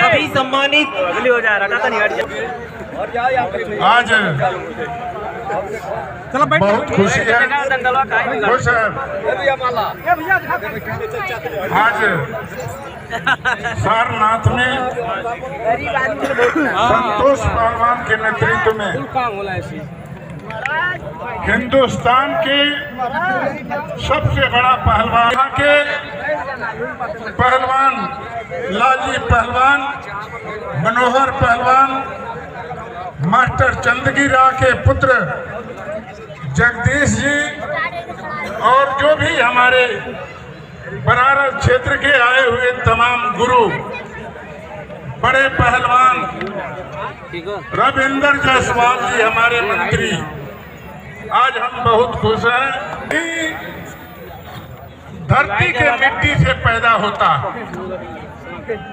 अभी सम्मानित हो जा रहा था आज बहुत खुशी है, खुश है। आज सारनाथ में संतोष पहलवान के नेतृत्व में हिंदुस्तान के सबसे बड़ा पहलवान, यहाँ के पहलवान लाली पहलवान, मनोहर पहलवान, मास्टर चंदगीरा के पुत्र जगदीश जी और जो भी हमारे बनारस क्षेत्र के आए हुए तमाम गुरु, बड़े पहलवान रविंद्र जायसवाल जी हमारे मंत्री, आज हम बहुत खुश हैं कि धरती के मिट्टी से पैदा होता।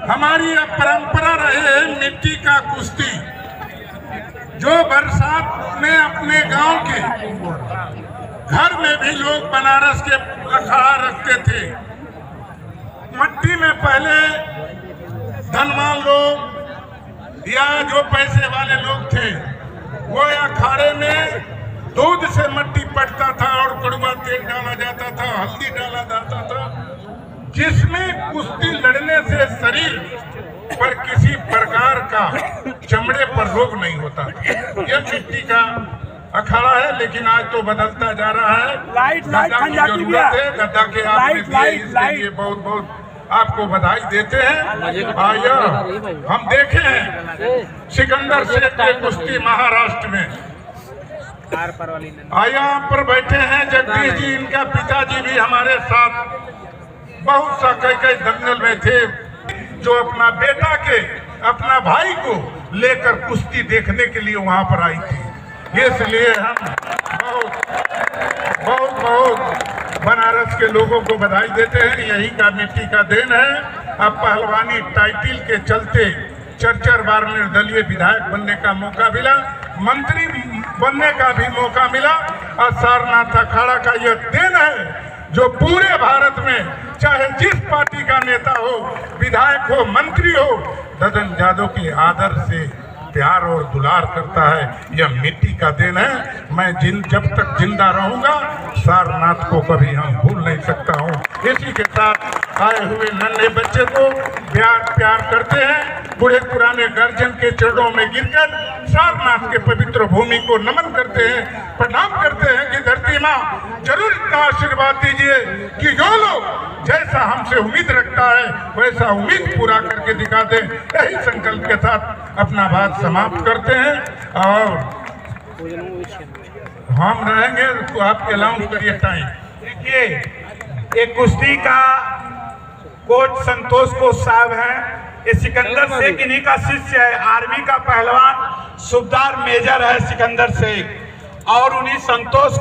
हमारी अब परंपरा रही है मिट्टी का कुश्ती, जो बरसात में अपने गांव के घर में भी लोग बनारस के अखाड़ा रखते थे। मिट्टी में पहले धनवान लोग या जो पैसे वाले लोग थे वो अखाड़े में दूध से मिट्टी पटता था और कड़वा तेल डाला जाता था, हल्दी डाला जाता था, जिसमें कुश्ती लड़ने से शरीर पर किसी प्रकार का चमड़े पर रोग नहीं होता। यह मिट्टी का अखाड़ा है, लेकिन आज तो बदलता जा रहा है। गद्दा की जरूरत है, गद्दा के आपने दिए, इसके लिए बहुत बहुत आपको बधाई देते हैं। आया हम देखे हैं सिकंदर शेख के कुश्ती महाराष्ट्र में। आया पर बैठे हैं जगदीश जी, इनका पिताजी भी हमारे साथ बहुत सा कई दंगल में थे, जो अपना बेटा के अपना भाई को लेकर कुश्ती देखने के लिए वहां पर आई थी। इसलिए हम बहुत बनारस के लोगों को बधाई देते हैं। यही का मिट्टी का देन है। अब पहलवानी टाइटिल के चलते 4 बार निर्दलीय विधायक बनने का मौका मिला, मंत्री बनने का भी मौका मिला, और सारनाथ अखाड़ा का यह देन है जो पूरे भारत में चाहे जिस पार्टी का नेता हो, विधायक हो, मंत्री हो, ददन यादव के आदर से प्यार और दुलार करता है। यह मिट्टी का देन है। मैं जब तक जिंदा रहूंगा सारनाथ को कभी हम भूल नहीं सकता हूं। इसी के साथ आए हुए नन्हे बच्चे को प्यार करते हैं, बूढ़े पुराने गर्जन के चरणों में गिरकर सारनाथ के पवित्र भूमि को नमन करते हैं, प्रणाम करते हैं कि धरती माँ जरूर इतना आशीर्वाद दीजिए कि जो लोग जैसा हमसे उम्मीद रखता है वैसा उम्मीद पूरा करके दिखा दे। यही संकल्प के साथ अपना बात समाप्त करते हैं और हम रहेंगे तो आप अलाउंस करिए टाइम। देखिए, एक कुश्ती का कोच संतोष कोच साहब हैं, ये सिकंदर शेख इन्हीं का शिष्य है। आर्मी का पहलवान सूबेदार मेजर है सिकंदर शेख, और उन्हीं संतोष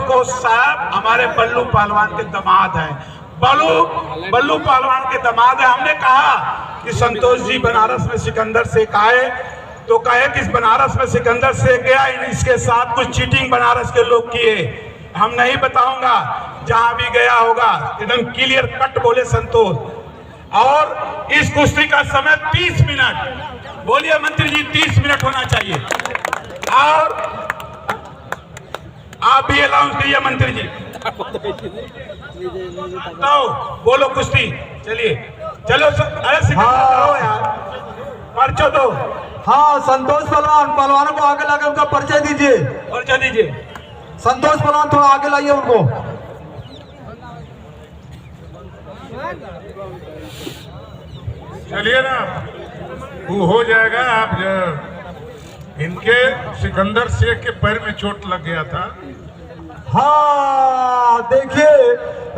कोच साहब हमारे बल्लू पहलवान के दामाद हैं। बल्लू पहलवान के दामाद है। हमने कहा कि संतोष जी बनारस में सिकंदर शेख आए, तो कहे कि बनारस में सिकंदर शेख गया, इसके साथ कुछ चीटिंग बनारस के लोग किए। हम नहीं बताऊंगा, जहां भी गया होगा एकदम क्लियर कट बोले संतोष। और इस कुश्ती का समय 30 मिनट, बोलिए मंत्री जी 30 मिनट होना चाहिए। और आप भी अलाउंस कीजिए मंत्री जी। तो बोलो कुश्ती, चलिए चलो। अरे सिकंदर यार, परिचय दो। हाँ, संतोष पहलवानों को आगे लाकर उनका परिचय दीजिए। संतोष पहलवान थोड़ा आगे लाइए उनको। चलिए ना, वो हो जाएगा। आप इनके सिकंदर शेख के पैर में चोट लग गया था। हाँ, देखिए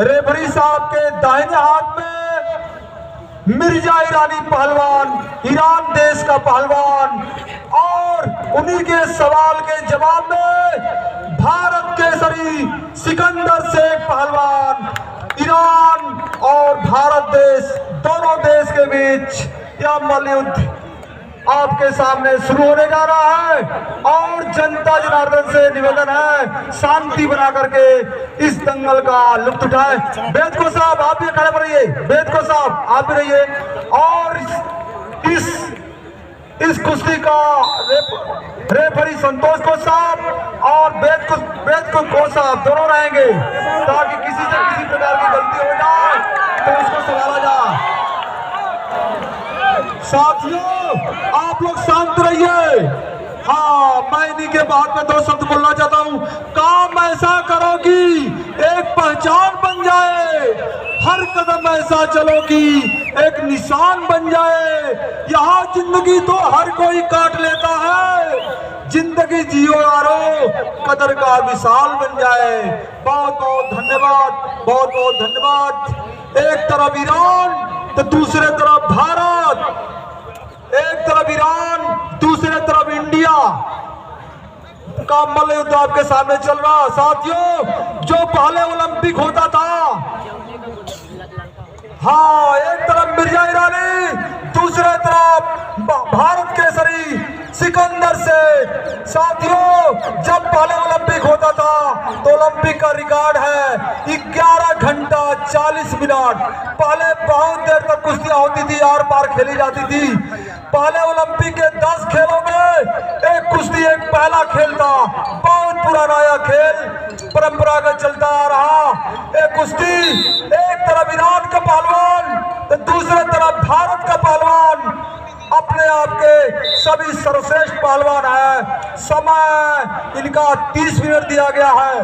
रेफरी साहब के दाहिने हाथ में मिर्जा ईरानी पहलवान, ईरान देश का पहलवान, और उन्हीं के सवाल के जवाब में भारत केसरी सिकंदर शेख पहलवान, ईरान और भारत देश दोनों देश के बीच यह मल्लयुद्ध आपके सामने शुरू होने जा रहा है और जनता जनार्दन से निवेदन है शांति बना करके इस दंगल का लुत्फ उठाए। बेदको साहब आप भी खड़े पर रहिए, बेदको साहब आप भी रहिए। और इस कुश्ती का रेफरी संतोष को साहब और वेद को साहब दोनों रहेंगे ताकि किसी से किसी प्रकार की गलती हो जाए तो उसको संभाला जाए। साथियों आप लोग शांत रहिए। हाँ, मैं इन्हीं के बाद में 2 शब्द बोलना चाहता हूँ। काम ऐसा करो कि एक पहचान बन जाए, हर कदम ऐसा चलो कि एक निशान बन जाए। यहाँ जिंदगी तो हर कोई काट लेता है, जिंदगी जियो यारो कदर का विशाल बन जाए। बहुत बहुत धन्यवाद, बहुत बहुत धन्यवाद। एक तरफ ईरान तो दूसरे तरफ भारत, एक तरफ ईरान दूसरे तरफ इंडिया का मल्ल युद्ध आपके सामने चल रहा। साथियों जो पहले ओलंपिक होता था, हाँ, एक तरफ मिर्जा ईरानी दूसरे तरफ भारत केसरी सिकंदर से। साथियों जब पहले ओलंपिक होता था तो ओलंपिक का रिकॉर्ड है 11 घंटा 40 मिनट। पहले बहुत देर तक कुश्तियां होती थी, आर पार खेली जाती थी। पहले ओलंपिक के 10 खेलों में एक कुश्ती एक पहला खेल था। बहुत पुराना यह खेल परंपरागत चलता आ रहा। एक कुश्ती एक तरफ ईरान का पहलवान तो दूसरे तरफ भारत का पहलवान, अपने आप के सभी सर्वश्रेष्ठ पहलवान है। समय इनका 30 मिनट दिया गया है।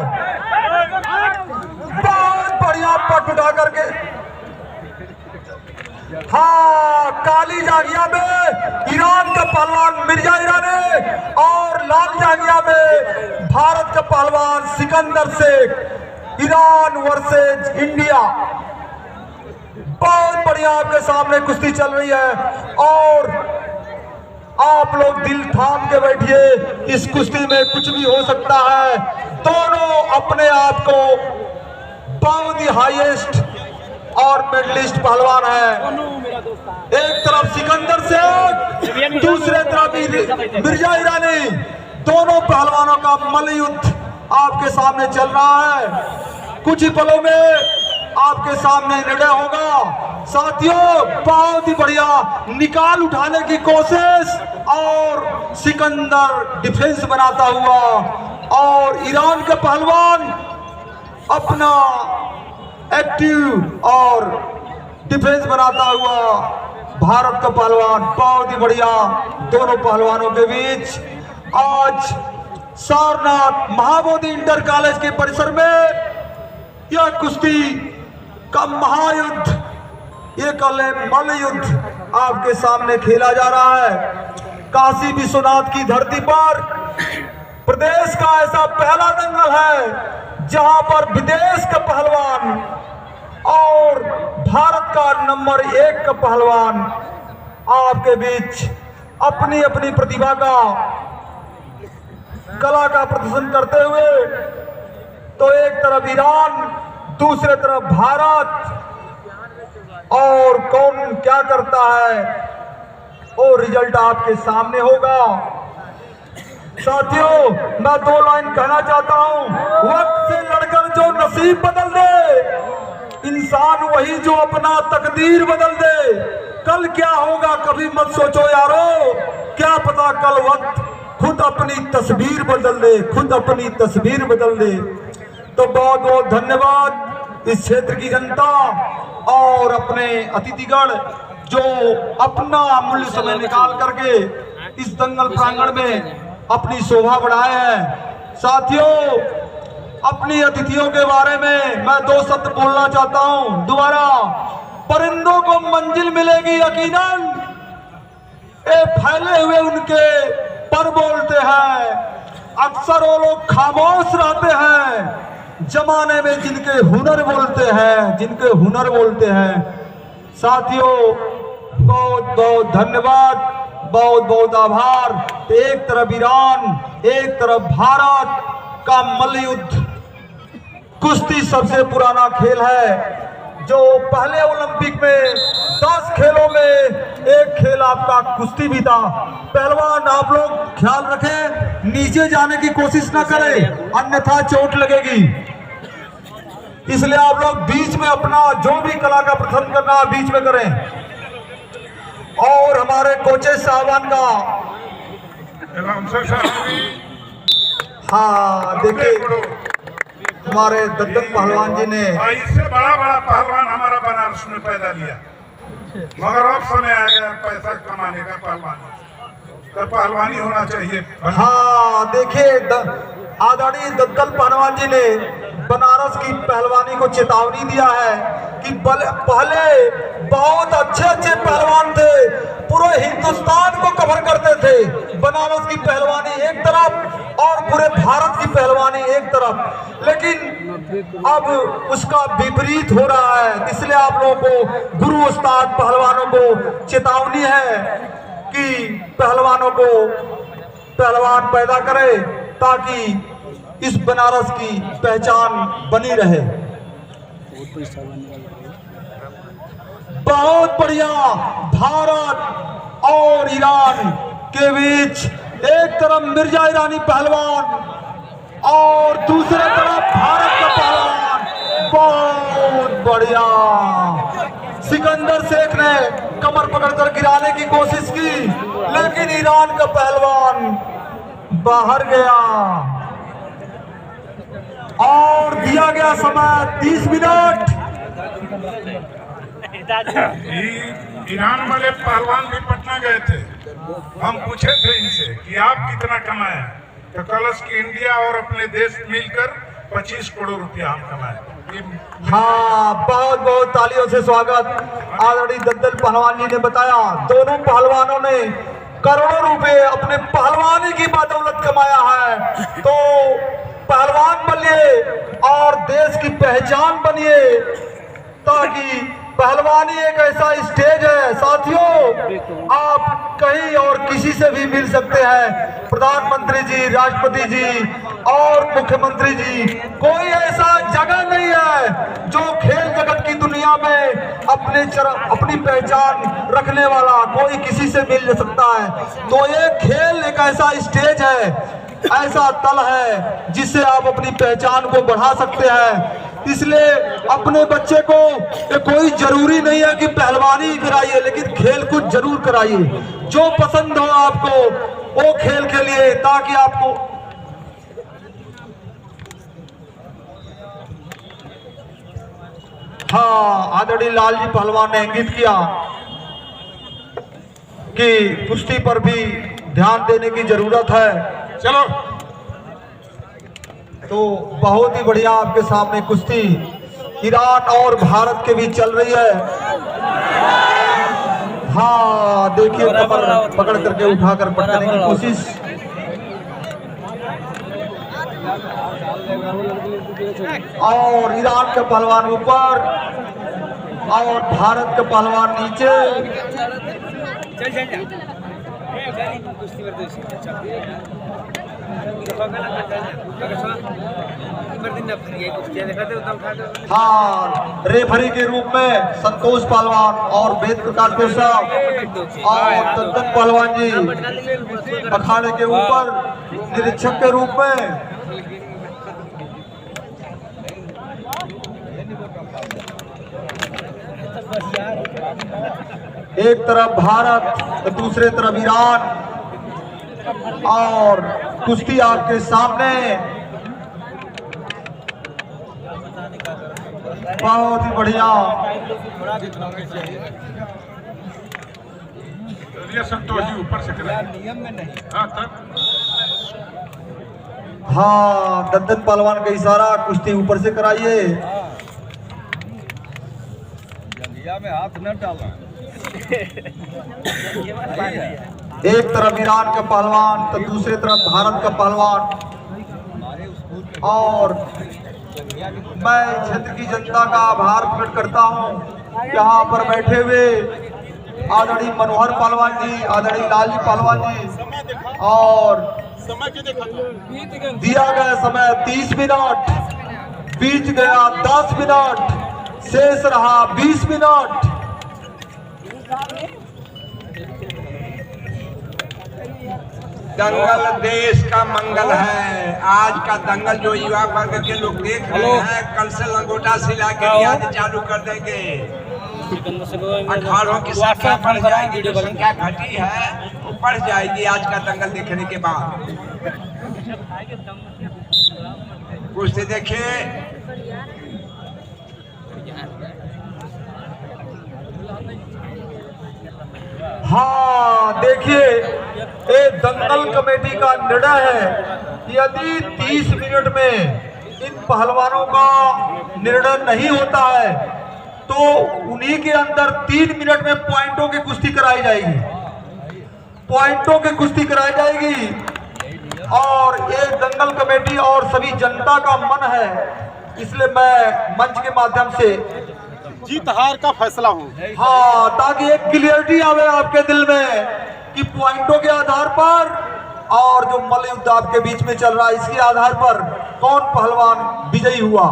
बहुत बढ़िया पट उठा करके, हाँ, काली जांघिया में ईरान का पहलवान मिर्जा ईरानी और लाल जांघिया में भारत का पहलवान Sikandar Shaikh. Iran versus India. बहुत बढ़िया आपके सामने कुश्ती चल रही है और आप लोग दिल थाम के बैठिए। इस कुश्ती में कुछ भी हो सकता है। दोनों अपने आप को बहुत ही हाईएस्ट और मेडलिस्ट पहलवान है। एक तरफ सिकंदर शेख, दूसरे तरफ मिर्जा ईरानी। दोनों पहलवानों का मल्ल युद्ध आपके सामने चल रहा है। कुछ ही पलों में आपके सामने निर्णय होगा। साथियों बहुत ही बढ़िया निकाल उठाने की कोशिश और सिकंदर डिफेंस बनाता हुआ और ईरान के पहलवान अपना एक्टिव और डिफेंस बनाता हुआ भारत का पहलवान। बहुत ही बढ़िया दोनों पहलवानों के बीच आज सारनाथ महाबोधि इंटर कॉलेज के परिसर में यह कुश्ती का महायुद्ध, ये कल मल्ल युद्ध आपके सामने खेला जा रहा है। काशी विश्वनाथ की धरती पर प्रदेश का ऐसा पहला दंगल है जहां पर विदेश का पहलवान और भारत का नंबर 1 का पहलवान आपके बीच अपनी अपनी प्रतिभा का कला का प्रदर्शन करते हुए, तो एक तरफ ईरान दूसरे तरफ भारत, और कौन क्या करता है वो रिजल्ट आपके सामने होगा। साथियों मैं 2 लाइन कहना चाहता हूं। वक्त से लड़कर जो नसीब बदल दे, इंसान वही जो अपना तकदीर बदल दे। कल क्या होगा कभी मत सोचो यारो, क्या पता कल वक्त खुद अपनी तस्वीर बदल दे, खुद अपनी तस्वीर बदल दे। तो बहुत बहुत धन्यवाद इस क्षेत्र की जनता और अपने अतिथिगण जो अपना अमूल्य समय निकाल करके इस दंगल प्रांगण में अपनी शोभा बढ़ाए हैं। साथियों अपनी अतिथियों के बारे में मैं 2 शब्द बोलना चाहता हूं दोबारा। परिंदों को मंजिल मिलेगी यकीनन, ये फैले हुए उनके पर बोलते हैं। अक्सर वो लोग खामोश रहते हैं जमाने में जिनके हुनर बोलते हैं, जिनके हुनर बोलते हैं। साथियों बहुत बहुत धन्यवाद, बहुत बहुत आभार। एक तरफ ईरान एक तरफ भारत का मल्ल युद्ध कुश्ती सबसे पुराना खेल है जो पहले ओलंपिक में 10 खेलों में एक खेल आपका कुश्ती भी था। पहलवान आप लोग ख्याल रखें, नीचे जाने की कोशिश ना करें, अन्यथा चोट लगेगी। इसलिए आप लोग बीच में अपना जो भी कला का प्रदर्शन करना है बीच में करें। और हमारे कोचेस साहबान का हाँ देखिए हमारे दद्दन पहलवान जी ने इससे बड़ा बड़ा पहलवान हमारा बनारस में पैदा लिया, मगर अब समय आ गया पैसा कमाने का पहलवानी, तो पहलवानी होना चाहिए। हाँ देखिए आदरणीय दद्दन पहलवान जी ने बनारस की पहलवानी को चेतावनी दिया है कि पहले बहुत अच्छे पहलवान थे, पूरे हिंदुस्तान को कवर करते थे। बनारस की पहलवानी एक तरफ और पूरे भारत की पहलवानी एक तरफ, लेकिन अब उसका विपरीत हो रहा है। इसलिए आप लोगों को गुरु उस्ताद पहलवानों को चेतावनी है कि पहलवानों को पहलवान पैदा करे ताकि इस बनारस की पहचान बनी रहे। बहुत बढ़िया भारत और ईरान के बीच एक तरफ मिर्जा ईरानी पहलवान और दूसरे तरफ भारत का पहलवान। बहुत बढ़िया सिकंदर शेख ने कमर पकड़कर गिराने की कोशिश की, लेकिन ईरान का पहलवान बाहर गया और दिया गया समय 30 मिनट। ईरान वाले पहलवान भी पटना गए थे, हम पूछे थे इनसे कि आप कितना कमाए, तो कलश की इंडिया और अपने देश मिलकर 25 करोड़ रुपया हम कमाए। हाँ बहुत बहुत तालियों से स्वागत। आदरणीय दद्दन पहलवान जी ने बताया दोनों पहलवानों ने करोड़ों रुपए अपने पहलवानी की बदौलत कमाया है। तो पहलवान बनिए और देश की पहचान बनिए, ताकि पहलवानी एक ऐसा स्टेज है साथियों, आप कहीं और किसी से भी मिल सकते हैं। प्रधानमंत्री जी, राष्ट्रपति जी और मुख्यमंत्री जी, कोई ऐसा जगह नहीं है जो खेल जगत की दुनिया में अपनी पहचान रखने वाला कोई किसी से मिल सकता है। तो ये खेल एक ऐसा स्टेज है, ऐसा तल है जिससे आप अपनी पहचान को बढ़ा सकते हैं। इसलिए अपने बच्चे को कोई जरूरी नहीं है कि पहलवानी कराइए, लेकिन खेल कूद जरूर कराइए। जो पसंद हो आपको वो खेल खेलिए, ताकि आपको हाँ आदरणीय लाल जी पहलवान ने इंगित किया कि कुश्ती पर भी ध्यान देने की जरूरत है। चलो तो बहुत ही बढ़िया आपके सामने कुश्ती ईरान और भारत के बीच चल रही है। हाँ देखिए कमर पकड़ करके उठाकर पटकने की कोशिश। और ईरान का पहलवान ऊपर और भारत का पहलवान नीचे। हाँ रेफरी के रूप में संतोष पहलवान और वेद प्रकाश कोसा और दद्दन पहलवान जी अखाड़े के ऊपर निरीक्षक के रूप में। एक तरफ भारत तो दूसरे तरफ ईरान, और कुश्ती आपके सामने। बहुत ही बढ़िया। संतोष जी ऊपर से नियम में नहीं। हाँ दद्दन पहलवान का इशारा, कुश्ती ऊपर से कराइए। में हाथ न डालना। एक तरफ ईरान का पहलवान तो दूसरी तरफ भारत का पहलवान। और मैं क्षेत्र की जनता का आभार प्रकट करता हूं यहाँ पर बैठे हुए आदरणीय मनोहर पहलवान जी, आदरणीय लाल जी पहलवान जी। और दिया गया समय 30 मिनट, बीत गया 10 मिनट, शेष रहा 20 मिनट। दंगल देश का मंगल है। आज का दंगल जो युवा वर्ग के लोग देख रहे हैं, कल से लंगोटा सिला के रियाज चालू कर देंगे। अखाड़ों की संख्या बढ़ जाएगी, जो संख्या घटी है वो बढ़ जाएगी आज का दंगल देखने के बाद। कुश्ती देखिए, हाँ देखिए, ये दंगल कमेटी का निर्णय है, यदि 30 मिनट में इन पहलवानों का निर्णय नहीं होता है तो उन्हीं के अंदर 3 मिनट में पॉइंटों की कुश्ती कराई जाएगी, पॉइंटों की कुश्ती कराई जाएगी। और ये दंगल कमेटी और सभी जनता का मन है, इसलिए मैं मंच के माध्यम से जीत हार का फैसला हो। हाँ, ताकि एक क्लियरिटी आवे आपके दिल में कि पॉइंटों के आधार पर और जो मल्ल युद्ध आपके बीच में चल रहा है इसके आधार पर कौन पहलवान विजयी हुआ।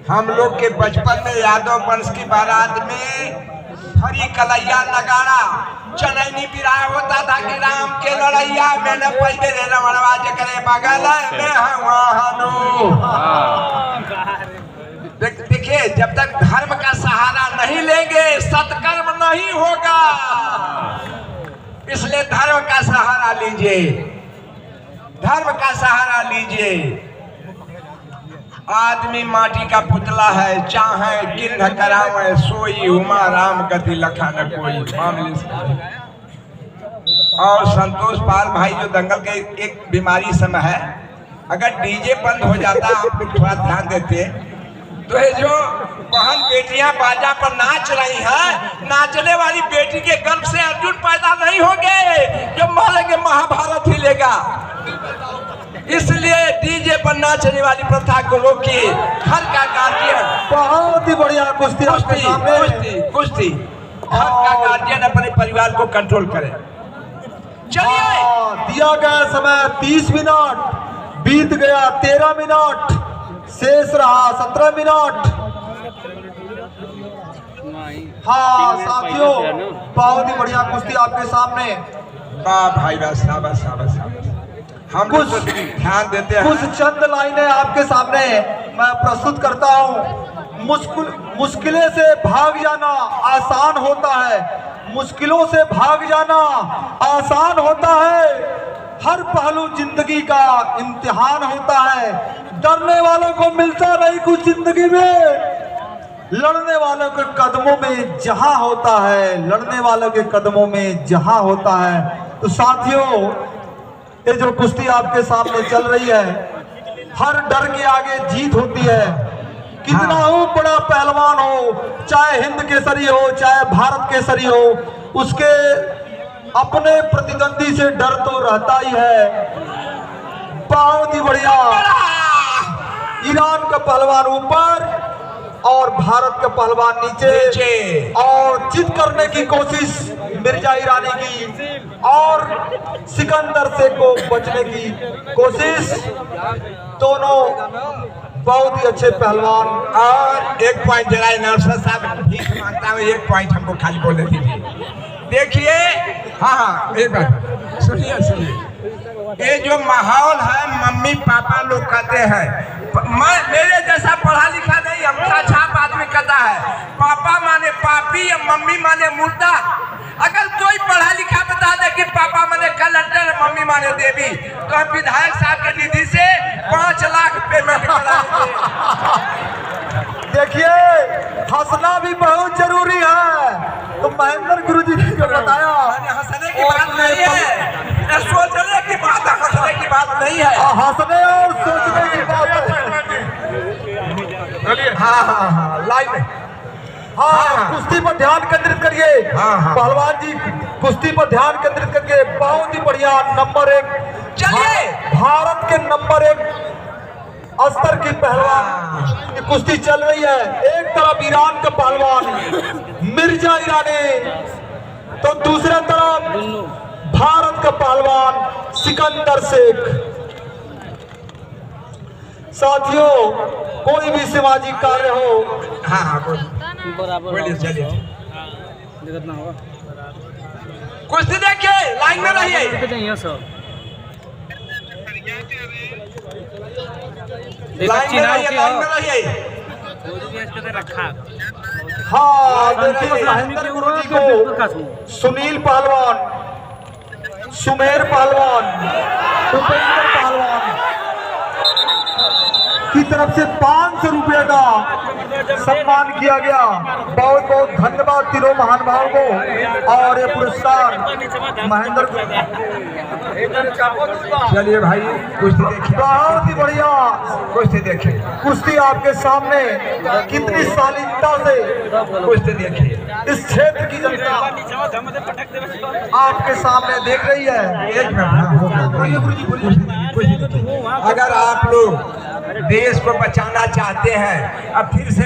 हम लोग के बचपन में यादव वंश की बारात में हरी कलैया नगाड़ा चनैनी बिराह होता था कि राम के लड़ैया मैंने पहले रे रमणवाज करे बगल में हवानो। देखिए, जब तक धर्म का सहारा नहीं लेंगे सत्कर्म नहीं होगा, इसलिए धर्म का सहारा लीजिए, धर्म का सहारा लीजिए। आदमी माटी का पुतला है, चाहे किन्ह करावे सोई उमा राम गति लखा न कोई मामले से। और संतोष पाल भाई जो दंगल के एक बीमारी समय है, अगर डीजे बंद हो जाता आप थोड़ा ध्यान देते तो ये जो बहन बेटियां बाजा पर नाच रही हैं, नाचने वाली बेटी के गर्भ से अर्जुन पैदा नहीं होंगे, जो मारेंगे महाभारत ही लेगा। इसलिए डीजे पर नाचने वाली प्रथा को रोकिए। घर का गार्जियन बहुत ही बढ़िया कुश्ती कुश्ती घर का गार्जियन अपने परिवार को कंट्रोल करे। चलिए, दिया गया समय 30 मिनट, बीत गया 13 मिनट, शेष रहा 17 मिनट। हाँ साथियों, बहुत ही बढ़िया कुश्ती आपके सामने। वाह भाई वाह, शाबाश शाबाश शाबाश। हम कुछ ध्यान देते हैं, कुछ चंद लाइनें आपके सामने मैं प्रस्तुत करता हूँ। मुश्किलें से भाग जाना आसान होता है, मुश्किलों से भाग जाना आसान होता है। हर पहलू जिंदगी का इम्तिहान होता है, डरने वालों को मिलता नहीं कुछ जिंदगी में, लड़ने वालों के कदमों में जहां होता है, लड़ने वालों के कदमों में जहां होता है। तो साथियों, ये जो कुश्ती आपके सामने चल रही है, हर डर के आगे जीत होती है। कितना हो बड़ा पहलवान हो, चाहे हिंद केसरी हो चाहे भारत केसरी हो, उसके अपने प्रतिद्वंदी से डर तो रहता ही है। बहुत ही बढ़िया, ईरान का पहलवान ऊपर और भारत का पहलवान नीचे, और जिद करने की कोशिश मिर्जा ईरानी की और सिकंदर से को बचने की कोशिश। दोनों बहुत ही अच्छे पहलवान। और एक पॉइंट जरा नरसर साहब भीख मांगता हूँ, एक पॉइंट हमको खाली बोलने दीजिए। देखिए, हाँ एक बात सुनिए सुनिए, ये जो माहौल है मम्मी पापा लोग कहते हैं, मेरे जैसा पढ़ा लिखा नहीं हमका छाप आदमी कहता है पापा माने पापी या मम्मी माने मुर्दा। अगर कोई पढ़ा लिखा बता दे कि पापा माने कलेक्टर मम्मी माने देवी, तो हम विधायक साहब के निधि से 5 लाख पेमेंट करा देंगे। देखिए, हंसना भी बहुत जरूरी है, तो महेंद्र गुरुजी ने जो बताया, हंसने की बात नहीं है, सोचने की बात है, हंसने की बात नहीं है। हंसने और सोचने की बात है। हाँ हाँ हाँ, लाइन में हाँ, कुश्ती पर ध्यान केंद्रित करिए। पहलवान जी कुश्ती पर ध्यान केंद्रित करके बहुत ही बढ़िया नंबर 1, चलिए भारत के नंबर 1 स्तर की पहलवान की कुश्ती चल रही है। एक तरफ ईरान का पहलवान मिर्जा ईरानी, तो दूसरे तरफ भारत का पहलवान सिकंदर शेख। साथियों, कोई भी सामाजिक कार्य हो, हाँ हाँ बोलिए, चलिए। कुश्ती देखिए, लाइन में रहिए। लाइन में रहिए, लाइन में रहिए। हाँ देखिए, महेंद्र गुरु जी को सुनील पहलवान, सुमेर पहलवान, उपेंद्र पहलवान की तरफ से 500 रुपये का सम्मान किया गया। बहुत बहुत धन्यवाद तीनों महान भाव को। और ये पुरस्कार महेंद्र, चलिए भाई कुश्ती देखिए, बहुत ही बढ़िया कुश्ती देखिए, कुश्ती आपके सामने कितनी शालीनता से कुश्ती देखिए। इस क्षेत्र की जनता आपके सामने देख रही है। एक मिनट, अगर आप लोग देश को बचाना चाहते हैं, अब फिर से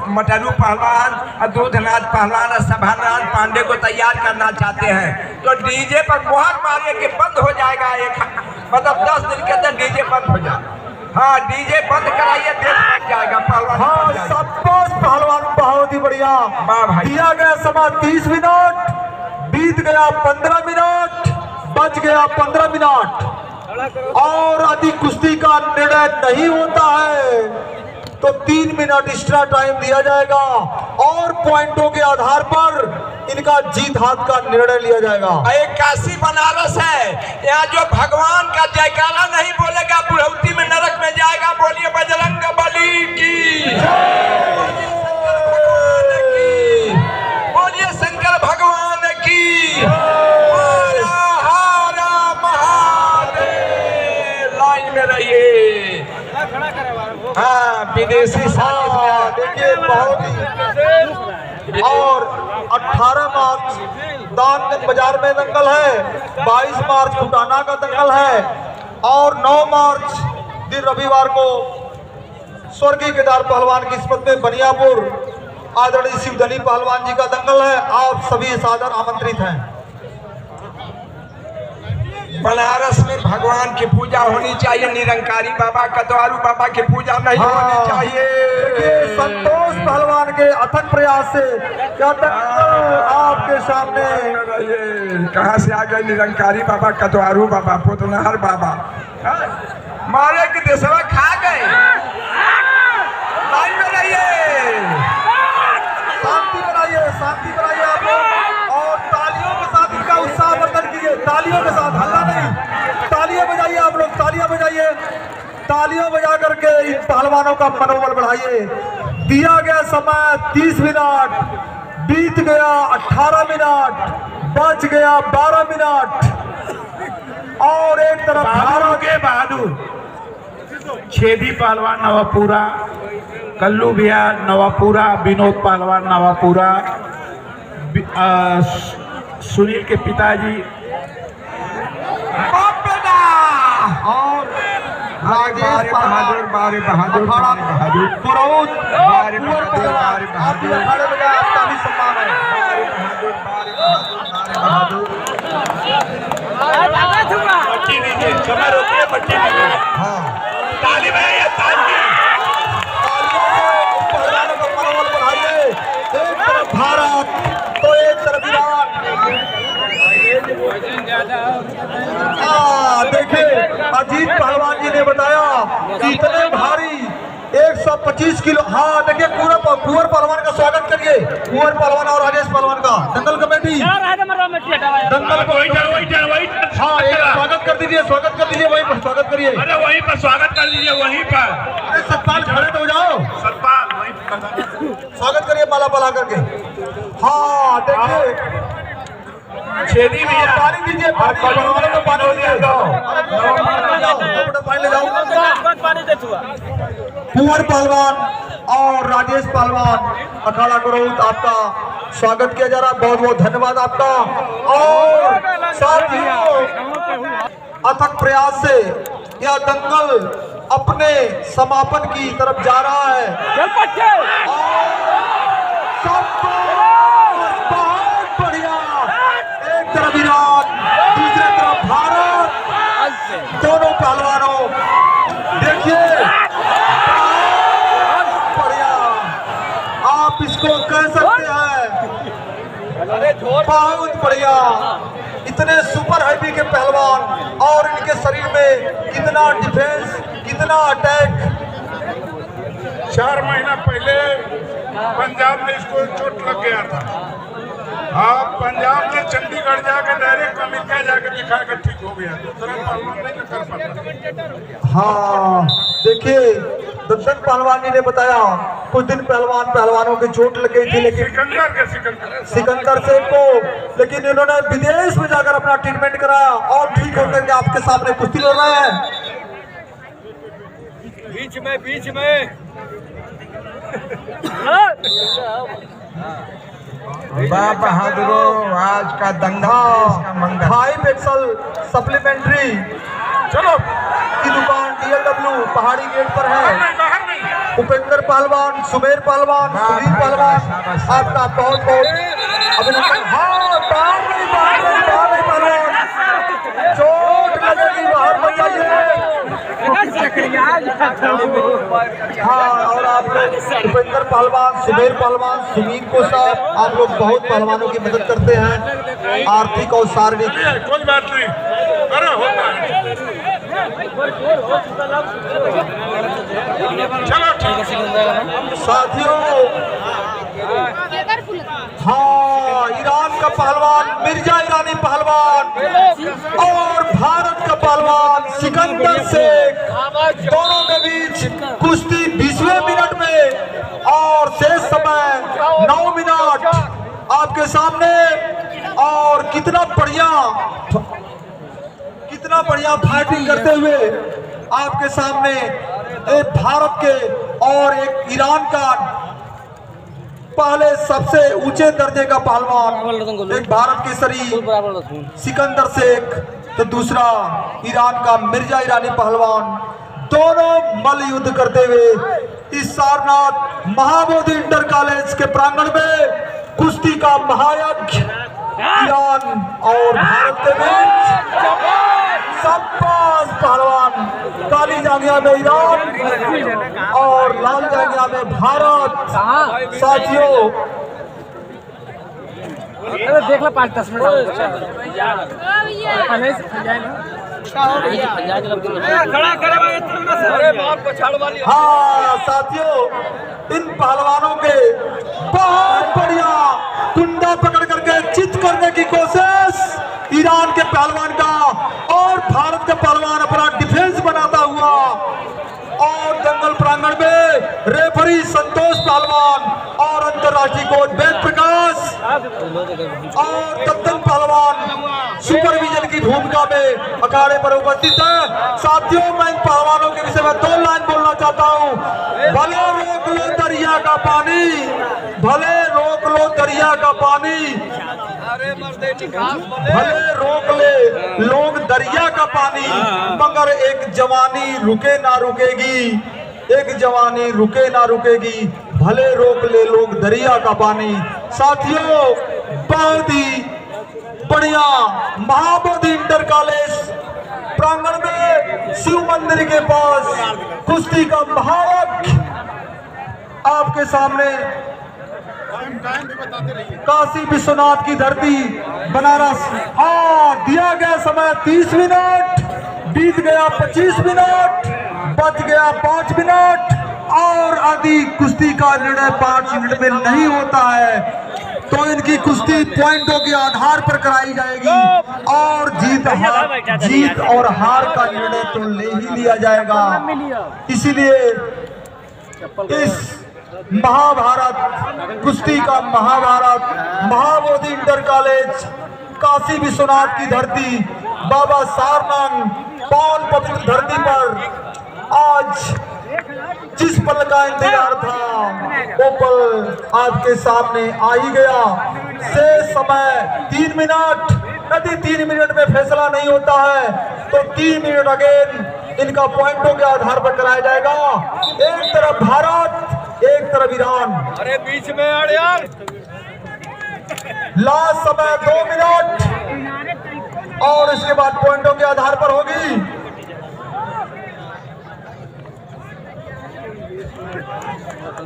मटरू पहलवान और दूधनाथ पहलवान और सभानाथ पांडे को तैयार करना चाहते हैं, तो डीजे पर मोहर मारिए कि बंद हो जाएगा। एक मतलब 10 दिन के अंदर डीजे बंद हो जाए। हाँ, डीजे बंद कराइए, देश बच जाएगा, पहलवान हाँ, संतोष पहलवान बहुत ही बढ़िया। भाई दिया गया समय 30 मिनट, बीत गया 15 मिनट, बच गया 15 मिनट और अधिक कुश्ती का निर्णय नहीं होता है तो 3 मिनट एक्स्ट्रा टाइम दिया जाएगा और पॉइंटों के आधार पर इनका जीत हाथ का निर्णय लिया जाएगा। एक काशी बनारस है, यहाँ जो भगवान का जयकारा नहीं बोलेगा बुढ़ौती में नरक में जाएगा। बोलिए बजरंग बली की, बोलिए शंकर भगवान की। लाइन में रहिए। हाँ, विदेशी देखिए बहुत ही। और 18 मार्च दानगंज बाजार में दंगल है, 22 मार्च फुटाना का दंगल है और 9 मार्च दिन रविवार को स्वर्गीय केदार पहलवान की स्मृति में बनियापुर आदरणीय शिवधनी पहलवान जी का दंगल है। आप सभी सादर आमंत्रित हैं। बनारस में भगवान की पूजा होनी चाहिए, निरंकारी बाबा कतवारू बाबा की पूजा नहीं होनी चाहिए। संतोष पहलवान के अथक प्रयास से क्या आपके सामने कहाँ से आ गए निरंकारी बाबा कतवारू बाबा पोतनाहर बाबा, मारे के देशवा खा गए। लाइन में रहिए, शांति बनाइए, शांति बनाइए आप लोग और तालियों के साथ इनका उत्साह वर्धन कीजिए। तालियों के साथ, हल्ला नहीं, तालियां बजाइए आप लोग, तालियां बजाइए। तालियां बजा करके इन पहलवानों का मनोबल बढ़ाइए। दिया गया समय 30 मिनट, बीत गया 18 मिनट, बच गया 12 मिनट और एक तरफ बहादुर के बहादुर छेदी पहलवान नवापुरा, कल्लू भैया नवापुरा, विनोद पहलवान नवापुरा, सुनील के पिताजी और राजेश बहादुर, बारे बहादुर, बारे बहादुर, पुरोहित, बारे बहादुर, बारे बहादुर, अखाड़े में आपका भी सम्मान है। बारे बहादुर, बारे बहादुर, बारे बहादुर। पट्टी दीजिए, समय रोकिए, पट्टी दीजिए। हाँ, ताली बजाइए, ताली। पहलवानों का मनोबल बढ़ाइए। एक तरफ भारत तो एक तरफ ईरान। देखिए अजीत पहलवान जी ने बताया कि इतने भारी 125 किलो। हाँ देखिए कुंवर पहलवान का स्वागत करिए, कुंवर पहलवान और राजेश पहलवान का दंगल कमेटी दंगल को हाँ एक स्वागत कर दीजिए, स्वागत कर दीजिए, वहीं पर स्वागत करिए। अरे वहीं पर स्वागत कर दीजिए, वहीं पर। अरे सतपाल खड़े तो हो जाओ, सतपाल वहीं पर स्वागत करिए माला पला करके। हाँ देखिए छेदी भैया, पानी दीजिए, पानी दीजिए, पानी ले जाओ। कुंवर पहलवान और राजेश पहलवान अखाड़ा करोत आपका स्वागत किया जा रहा है। बहुत बहुत धन्यवाद आपका। और साथियों अथक प्रयास से यह दंगल अपने समापन की तरफ जा रहा है। बहुत बढ़िया, एक तरफ ईरान, दूसरी तरफ भारत, दोनों पहलवानों देखिए बढ़िया, आप इसको कह सकते हैं बहुत बढ़िया। इतने सुपर हैवी के पहलवान और इनके शरीर में कितना डिफेंस, कितना अटैक। 4 महीना पहले पंजाब में इसको चोट लग गया था। आप पंजाब में चंडीगढ़ जाके डायरेक्ट अमेरिका जाके दिखा के ठीक हो गया। दूसरा पहलवान नहीं कर पाता। हाँ देखिए, दत्तन पहलवान जी ने बताया कुछ दिन पहलवानों की चोट लग गई थी, लेकिन सिकंदर शेख को, लेकिन इन्होंने विदेश में जाकर अपना ट्रीटमेंट कराया और ठीक होकर के आपके सामने कुश्ती लड़ रहे हैं। बीच में वाह बहादुरों, आज का दंगा इसका मंगल। हाई पेक्सल सप्लीमेंट्री चलो की दुकान DLW पहाड़ी गेट पर है। उपेंद्र पहलवान, सुमेर पहलवान, सुधीर पहलवान, आपका बहुत बहुत अभिनंदन। हाँ बाहर नहीं पहलवान, चोट लगेगी, बाहर मत जाइए। हाँ, और आप लोग उपेंद्र पहलवान, सुमेर पहलवान, सुमीर को साहब, आप लोग बहुत पहलवानों की मदद करते हैं, आर्थिक और शारीरिक। कोई बात नहीं, अरे होता है। चलो साथियों, हाँ ईरान का पहलवान मिर्जा ईरानी पहलवान और भारत का पहलवान सिकंदर शेख, दोनों के बीच कुश्ती 20वें मिनट में और शेष समय 9 मिनट आपके सामने। और कितना बढ़िया फाइटिंग करते हुए आपके सामने एक भारत के और एक ईरान का पहले सबसे ऊंचे दर्जे का पहलवान, एक भारत केसरी सिकंदर शेख तो दूसरा ईरान का मिर्जा ईरानी पहलवान, दोनों मल्ल युद्ध करते हुए इस सारनाथ महाबोधि इंटर कॉलेज के प्रांगण में कुश्ती का महायज्ञ ईरान और भारत के बीच। शाबाश पहलवान, काली जांघिया में ईरान और लाल जांघिया में भारत। साथियों देख लो 5-10 मिनट हाँ साथियों, इन पहलवानों के बहुत बढ़िया कुंडा पकड़ करके चित करने की कोशिश ईरान के पहलवान का, और भारत का पहलवान अपना डिफेंस बनाता हुआ। और दंगल प्रांगण में रेफरी संतोष पहलवान और अंतर्राष्ट्रीय कोच वेद प्रकाश और दत्तन पहलवान सुपरविजन की भूमिका में अखाड़े पर उपस्थित है। साथियों, मैं इन पहलवानों के विषय में 2 लाइन बोलना चाहता हूँ। भले रोक लो दरिया का पानी, भले रोक लो दरिया का पानी, भले रोक ले लोग दरिया का पानी, मगर एक जवानी रुके ना रुकेगी, एक जवानी रुके ना रुकेगी, भले रोक ले लोग दरिया का पानी। साथियों, बहुत ही बढ़िया महाबोधि इंटर कॉलेज प्रांगण में शिव मंदिर के पास कुश्ती का महायज्ञ आपके सामने। काशी विश्वनाथ की धरती बनारस। हाँ, दिया गया समय 30 मिनट, बीत गया 25 मिनट, बच गया 5 मिनट, और आदि कुश्ती का निर्णय 5 मिनट में नहीं होता है, तो इनकी कुश्ती पॉइंटों के आधार पर कराई जाएगी और जीत और हार का निर्णय तो ले ही लिया जाएगा। इसीलिए इस महाभारत, कुश्ती का महाभारत, महाबोधि इंटर कॉलेज, काशी विश्वनाथ की धरती, बाबा सारनाथ पावन पवित्र धरती पर आज जिस पल का इंतजार था वो पल आपके सामने आ ही गया। शेष समय 3 मिनट, यदि 3 मिनट में फैसला नहीं होता है तो 3 मिनट अगेन इनका पॉइंटों के आधार पर कराया जाएगा। एक तरफ भारत, एक तरफ ईरान। अरे बीच में अड़ यार। लास्ट समय 2 मिनट और इसके बाद पॉइंटों के आधार पर होगी।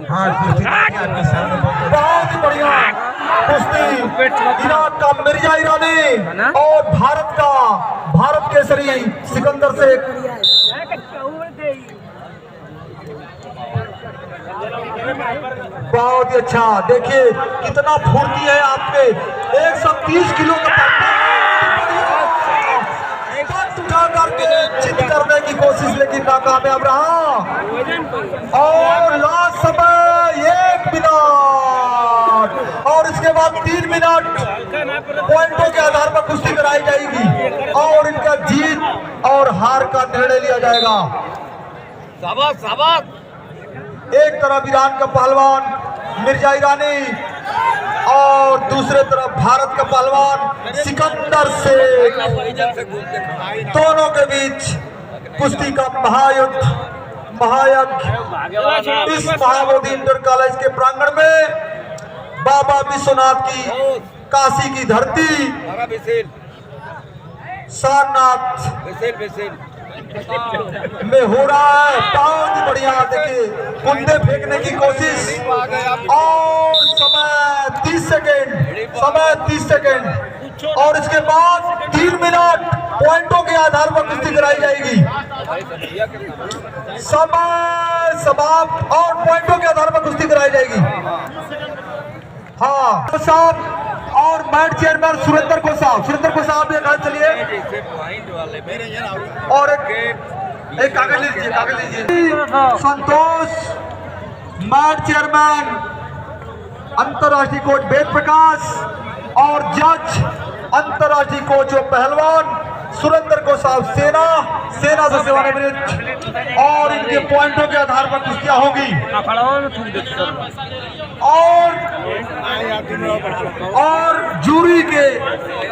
हाँ, बहुत ही बढ़िया। कुश्ती इराक का मिर्जा ईरानी और भारत केसरी सिकंदर शेख। बहुत ही अच्छा, देखिए कितना फुर्ती है आपके। 130 किलो का उठा करके चित करने की कोशिश लेकिन नाकामयाब रहा। और लास्ट समय 1 मिनट और इसके बाद 3 मिनट पॉइंटों के आधार पर कुश्ती कराई जाएगी और इनका जीत और हार का निर्णय लिया जाएगा। शाबाश शाबाश। एक तरफ ईरान का पहलवान मिर्जा ईरानी और दूसरे तरफ भारत का पहलवान सिकंदर शेख। दोनों के बीच कुश्ती का महायुद्ध, महायज्ञ इस महाबोधि इंटर कॉलेज के प्रांगण में बाबा विश्वनाथ की काशी की धरती सारनाथ में हो रहा है। बहुत ही बढ़िया, देखिए कुंदे फेंकने की कोशिश और समय 30 सेकेंड और इसके बाद 3 मिनट पॉइंटों के आधार पर कुश्ती कराई जाएगी। समय समाप्त और पॉइंटों के आधार पर कुश्ती कराई जाएगी। हाँ साहब और मैच चेयरमैन सुरेंद्र को साहब ये कहा, चलिए और एक कागज लीजिए। संतोष मैच चेयरमैन अंतर्राष्ट्रीय कोच वेद प्रकाश और जज अंतर्राष्ट्रीय कोच और पहलवान सुरेंद्र को साहब सेना से सेवानिवृत्त और इनके पॉइंटों के आधार पर कुश्तियां होगी। और जूरी के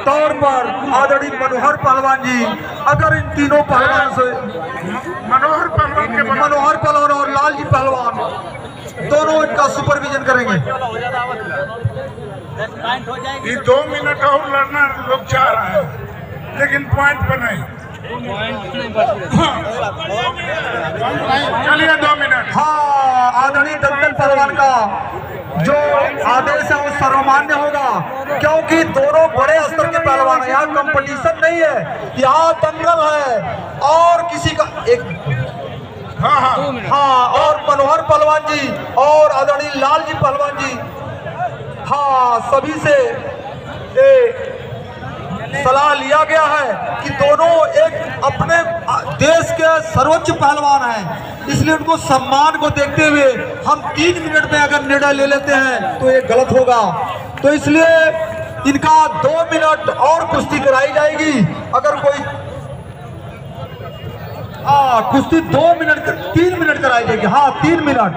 तौर पर आदरणीय मनोहर पहलवान जी, अगर इन तीनों पहलवान से मनोहर पहलवान और लालजी पहलवान दोनों इनका सुपरविजन करेंगे। ये 2 मिनट और लड़ना लोग चाह रहे हैं लेकिन पॉइंट पर नहीं। चलिए 2 मिनट। हाँ, आदरणीय दत्तन पहलवान का जो आदेश है वो सर्वमान्य होगा क्योंकि दोनों बड़े स्तर के पहलवान हैं। यहाँ कंपटीशन नहीं है, यहाँ दंगल है और किसी का एक हाँ और मनोहर पहलवान जी और आदरणीय लालजी पहलवान जी, हाँ सभी से सलाह लिया गया है कि दोनों एक अपने देश के सर्वोच्च पहलवान हैं, इसलिए उनको सम्मान को देखते हुए हम 3 मिनट में अगर निर्णय ले लेते हैं तो ये गलत होगा। तो इसलिए इनका 2 मिनट और कुश्ती कराई जाएगी। अगर कोई कुश्ती 2 मिनट 3 मिनट कराई जाएगी। हाँ 3 मिनट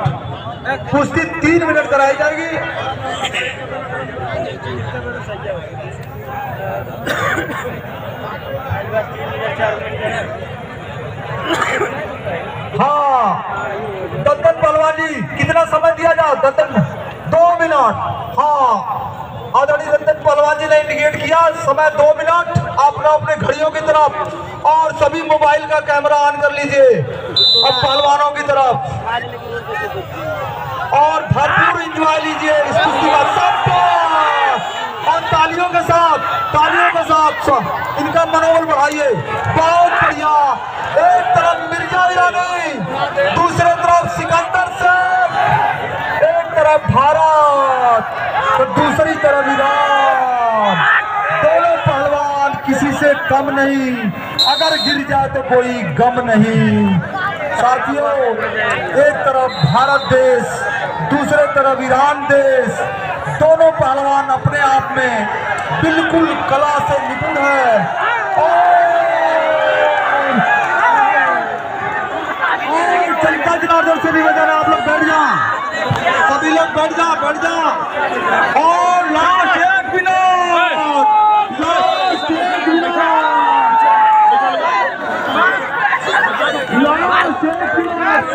कुश्ती 3 मिनट कराई जाएगी। हाँ दत्तन पहलवान जी कितना समय दिया जाए? दत्तन 2 मिनट। हाँ आदरणीय दत्तन पहलवान जी ने इंडिकेट किया समय 2 मिनट। आप ना अपने घड़ियों की तरफ और सभी मोबाइल का कैमरा ऑन कर लीजिए अब पहलवानों की तरफ और भरपूर एंजॉय लीजिए इस कुश्ती का। सबको और तालियों के साथ इनका मनोबल बढ़ाइए। बहुत बढ़िया, एक तरफ मिर्जा ईरानी, दूसरे तरफ सिकंदर शेख, एक तरफ भारत तो दूसरी तरफ ईरान। दोनों पहलवान किसी से कम नहीं, अगर गिर जाए तो कोई गम नहीं। साथियों एक तरफ भारत देश, दूसरे तरफ ईरान देश, दोनों पहलवान अपने आप में बिल्कुल कला से निपुण है। और जनता जनार्दन से निवेदन है आप लोग बैठ जाओ, सभी लोग बैठ जाओ और last 1 minute, last 1 minute, last 1 minute.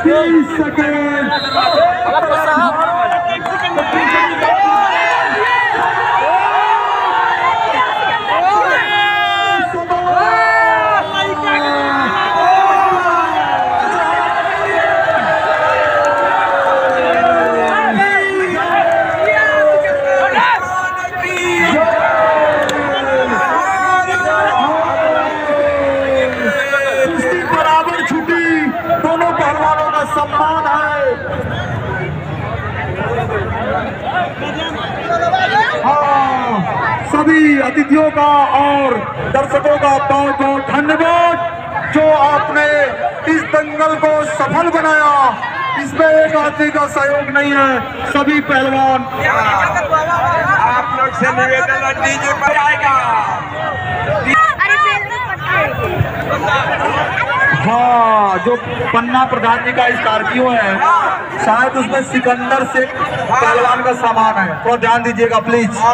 30 second. अतिथियों का और दर्शकों का बहुत बहुत धन्यवाद जो आपने इस दंगल को सफल बनाया। इसमें एक आदमी का सहयोग नहीं है, सभी पहलवान। आप लोग से निवेदन है, डीजे पर आएगा। हाँ, जो पन्ना प्रधान जी का स्कॉर्पियो है, शायद उसमें सिकंदर से पहलवान का सामान है, तो ध्यान दीजिएगा प्लीज।